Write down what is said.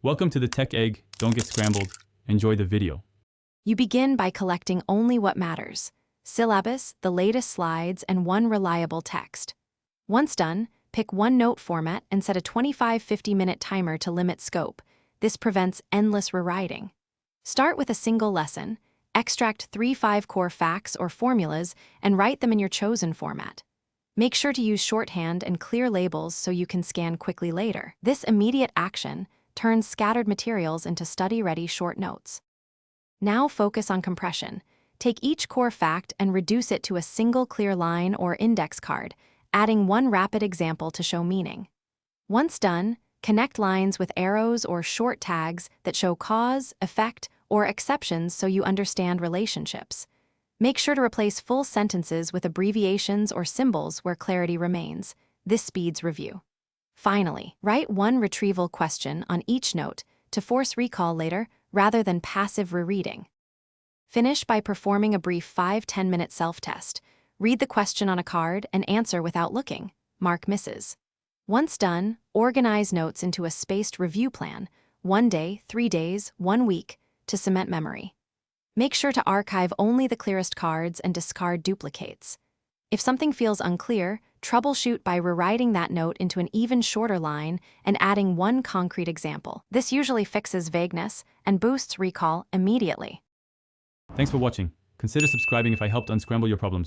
Welcome to the Tech Egg. Don't get scrambled. Enjoy the video. You begin by collecting only what matters: syllabus, the latest slides, and one reliable text. Once done, pick one note format and set a 25-50-minute timer to limit scope. This prevents endless rewriting. Start with a single lesson, extract 3-5 core facts or formulas, and write them in your chosen format. Make sure to use shorthand and clear labels so you can scan quickly later. This immediate action turns scattered materials into study-ready short notes. Now focus on compression. Take each core fact and reduce it to a single clear line or index card, adding one rapid example to show meaning. Once done, connect lines with arrows or short tags that show cause, effect, or exceptions so you understand relationships. Make sure to replace full sentences with abbreviations or symbols where clarity remains. This speeds review. Finally, write one retrieval question on each note to force recall later rather than passive rereading. Finish by performing a brief 5-10-minute self-test. Read the question on a card and answer without looking. Mark misses. Once done, organize notes into a spaced review plan: 1 day, 3 days, 1 week, to cement memory. Make sure to archive only the clearest cards and discard duplicates. If something feels unclear, troubleshoot by rewriting that note into an even shorter line and adding one concrete example. This usually fixes vagueness and boosts recall immediately. Thanks for watching. Consider subscribing if I helped unscramble your problems.